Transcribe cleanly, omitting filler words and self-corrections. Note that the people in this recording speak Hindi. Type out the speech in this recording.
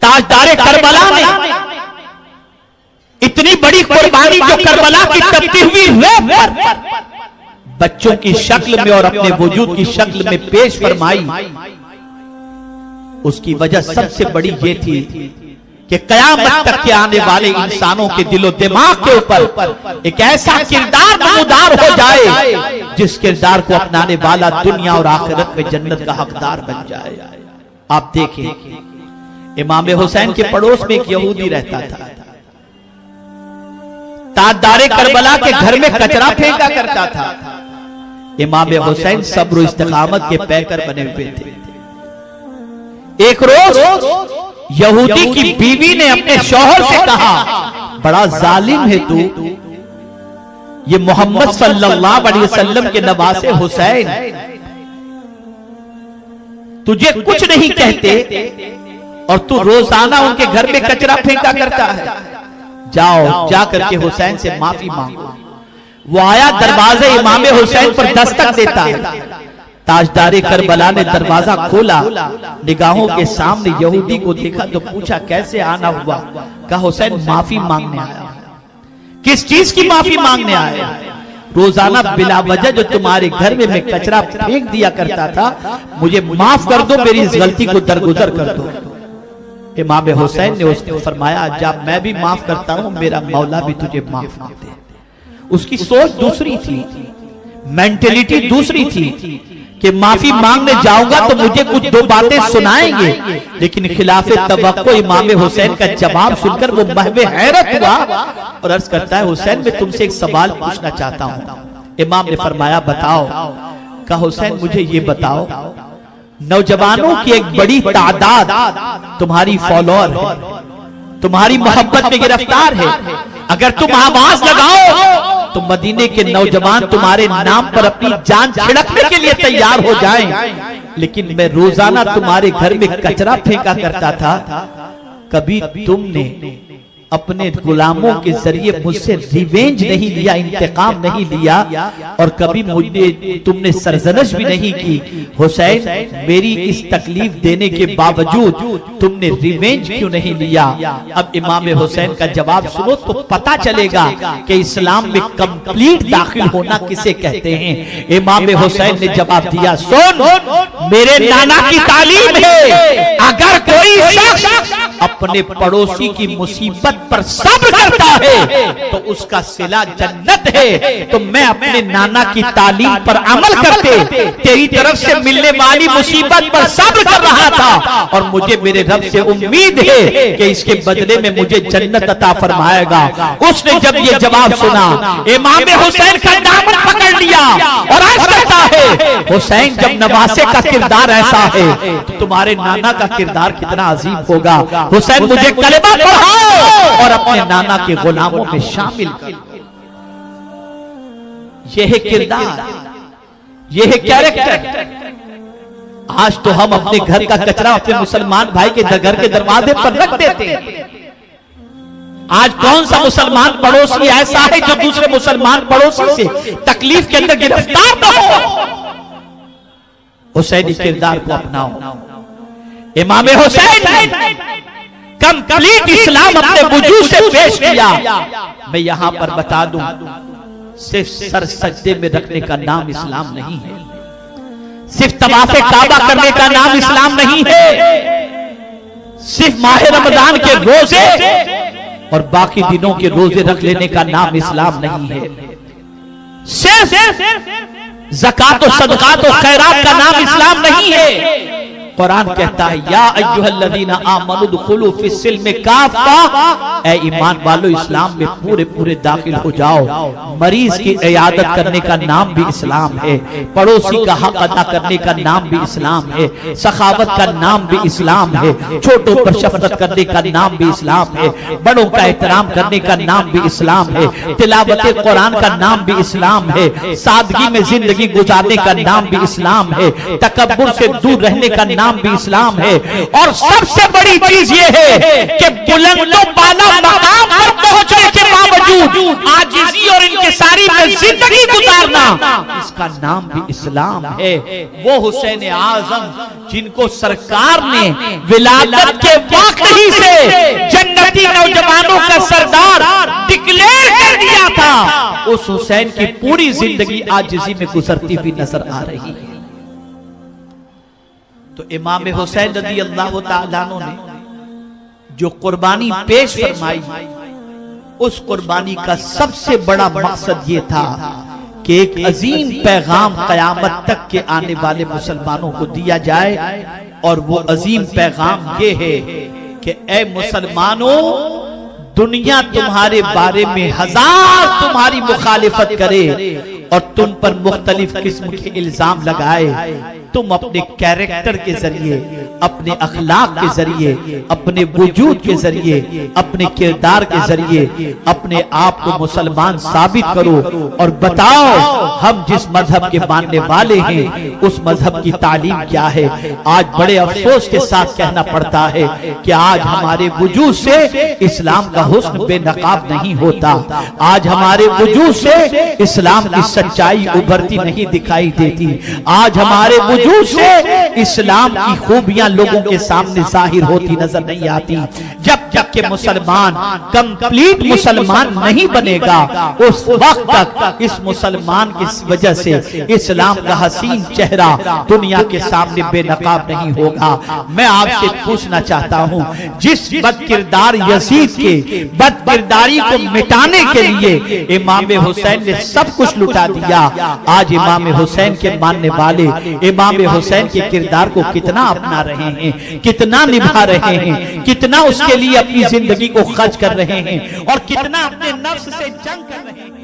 ताजदारे करबला ने इतनी बड़ी कुर्बानी जो करबला की तपती हुई रेत पर बच्चों की शक्ल में और अपने वजूद की शक्ल में पेश फरमाई, उसकी वजह सबसे बड़ी ये थी कि कयामत तक के आने वाले इंसानों के दिलो दिमाग के ऊपर एक ऐसा किरदार नमूदार हो जाए जिस किरदार को अपनाने वाला दुनिया और आखिरत में जन्नत का हकदार बन जाए। आप देखें, इमाम हुसैन के पड़ोस में एक यहूदी रहता था, ताजदारे करबला के घर में कचरा फेंका करता था। इमाम हुसैन सब्र इस्तिकामत के पैकर बने हुए थे। एक रोज यहूदी की बीवी ने अपने शौहर से कहा, बड़ा जालिम है तू, ये मोहम्मद सल्लल्लाहु अलैहि वसल्लम के नवासे हुसैन तुझे कुछ नहीं कहते और तू रोजाना उनके घर में कचरा फेंका करता है। जाओ जाकर के हुसैन से माफी मांगो। वो आया, दरवाजे इमाम हुसैन पर दस्तक देता है। ताजदारे करबला ने दरवाजा खोला, निगाहों के सामने यहूदी को देखा तो पूछा कैसे आना हुआ? कहा हुसैन माफी मांगने आया। किस चीज की माफी मांगने आया? रोजाना बिला वजह जो तुम्हारे घर में मैं कचरा फेंक दिया करता था, मुझे माफ कर दो, मेरी इस गलती को दरगुजर कर दो। इमाम हुसैन ने उसको फरमाया, जब मैं भी माफ करता हूं, मेरा मौला भी तुझे माफ कर दे। उसकी सोच दूसरी थी, मेंटेलिटी दूसरी थी कि माफी मांगने जाऊंगा तो मुझे कुछ दो बातें सुनाएंगे, लेकिन खिलाफे तवक्को इमाम हुसैन का जवाब सुनकर वो महवे हैरत हुआ और अर्ज करता है, हुसैन मैं तुमसे एक सवाल पूछना चाहता हूं। इमाम ने फरमाया बताओ। कहा हुसैन मुझे ये बताओ, नौजवानों की एक बड़ी तादाद तुम्हारी फॉलोअर है, तुम्हारी मोहब्बत में गिरफ्तार है, अगर तुम आवाज लगाओ तो मदीने के नौजवान तुम्हारे नाम पर अपनी जान छिड़कने के लिए तैयार हो जाएं। लेकिन मैं रोजाना तुम्हारे घर में कचरा फेंका करता था, कभी तुमने अपने गुलामों के जरिए मुझसे रिवेंज नहीं लिया, इंतकाम नहीं लिया, और कभी मुझे तुमने सरजनश भी नहीं की। हुसैन मेरी इस तकलीफ देने के बावजूद तुमने रिवेंज क्यों नहीं लिया? अब इमाम हुसैन का जवाब सुनो तो पता चलेगा कि इस्लाम में कंप्लीट दाखिल होना किसे कहते हैं। इमाम हुसैन ने जवाब दिया, सुन मेरे नाना की तालीम है, अगर कोई शख्स अपने पड़ोसी की मुसीबत पर सब्र करता है तो उसका सिला जन्नत है। तो मैं अपने नाना की तालीम पर अमल करते तेरी तरफ से मिलने वाली मुसीबत पर सब्र कर रहा था, और मुझे मेरे रब से उम्मीद है कि इसके बदले में मुझे जन्नत अता फरमाएगा। उसने जब ये जवाब सुना, इमाम हुसैन का दामन पकड़ लिया और अर्ज करता है, हुसैन जब नवासे का किरदार ऐसा है तो तुम्हारे नाना का किरदार कितना अजीम होगा। हुसैन मुझे कलेमा पढ़ाओ और अपने नाना के गुलामों में शामिल कर। यह है किरदार, यह है कैरेक्टर। आज तो हम अपने घर का कचरा अपने मुसलमान भाई के घर के दरवाजे पर रख देते हैं। आज कौन सा मुसलमान पड़ोसी ऐसा है जो दूसरे मुसलमान पड़ोसी से तकलीफ के अंदर गिरफ्तार न हो? हुसैनी किरदार को अपनाओ। इमाम हुसैन कंप्लीट इस्लाम अपने वजूद से पेश किया। मैं यहां पर बता दूं, सिर्फ सर सजदे में रखने का नाम इस्लाम नहीं है, सिर्फ तवाफ़े काबा करने का नाम इस्लाम नहीं है, सिर्फ माह रमजान के रोजे और बाकी दिनों के रोजे रख लेने का नाम इस्लाम नहीं है, सिर्फ ज़कात और सदक़ात और खैरात का नाम इस्लाम नहीं है। कुरान कहता है, या अय्युहल्लज़ीना आमनू दुखुलू फिस्सिल्मि काफ़ा, ऐ ईमान वालों इस्लाम में पूरे पूरे दाखिल हो जाओ। मरीज की इयादत करने का नाम भी इस्लाम है, पड़ोसी का हक अदा करने का नाम भी इस्लाम है, सखावत का नाम भी इस्लाम है, छोटों पर शफकत करने का नाम भी इस्लाम है, बड़ों का एहतराम करने का नाम भी इस्लाम है, तिलावत कुरान का नाम भी इस्लाम है, सादगी में जिंदगी गुजारने का नाम भी इस्लाम है, तकब्बुर से दूर रहने का नाम भी इस्लाम है, और सबसे बड़ी चीज ये है कि बुलंदों बाला मकाम पर पहुंचने के बावजूद आजिज़ी और इंकिसारी में जिंदगी गुजारना, इसका नाम भी इस्लाम है। वो हुसैन आजम जिनको सरकार ने विलादत के वक्त ही से उस हुसैन की पूरी जिंदगी आजिज़ी में गुजरती हुई नजर आ रही है। तो इमाम हुसैन रज़ी अल्लाह तआला अन्हु ने जो कुर्बानी पेश फरमाई, उस कुर्बानी का सबसे बड़ा मकसद ये था कि एक अजीम पैगाम कयामत तक के आने वाले मुसलमानों को दिया जाए। और वो अजीम पैगाम ये है कि ए मुसलमानों, दुनिया तुम्हारे बारे में हजार तुम्हारी मुखालिफत करे और तुम पर मुख्तलिफ किस्म के इल्जाम लगाए, तुम अपने कैरेक्टर के जरिए, अपने अखलाक के जरिए, अपने वजूद के जरिए, अपने किरदार के जरिए अपने आप को मुसलमान साबित करो और बताओ हम जिस मजहब के मानने वाले हैं उस मजहब की तालीम क्या है। आज बड़े अफसोस के साथ कहना पड़ता है कि आज हमारे वजूद से इस्लाम का हुस्न बेनकाब नहीं होता, आज हमारे वजूद से इस्लाम की सच्चाई उभरती नहीं दिखाई देती, आज हमारे वजूद से इस्लाम की खूबियां लोगों के सामने जाहिर होती नजर नहीं आती। जब तक के मुसलमान कंप्लीट मुसलमान नहीं बनेगा, उस वक्त तक इस मुसलमान की वजह से इस्लाम का हसीन चेहरा दुनिया के सामने बेनकाब नहीं होगा। मैं आपसे पूछना चाहता हूं, जिस बदकिरदार यजीद के बदकिरदारी को मिटाने के लिए इमाम हुसैन ने सब कुछ लुटा दिया, आज इमाम हुसैन के मानने वाले इमाम हुसैन के किरदार को कितना अपना रहे हैं, कितना निभा रहे हैं, कितना उसके लिए अपनी जिंदगी को खर्च कर रहे हैं और कितना अपने नफ्स से जंग कर रहे हैं।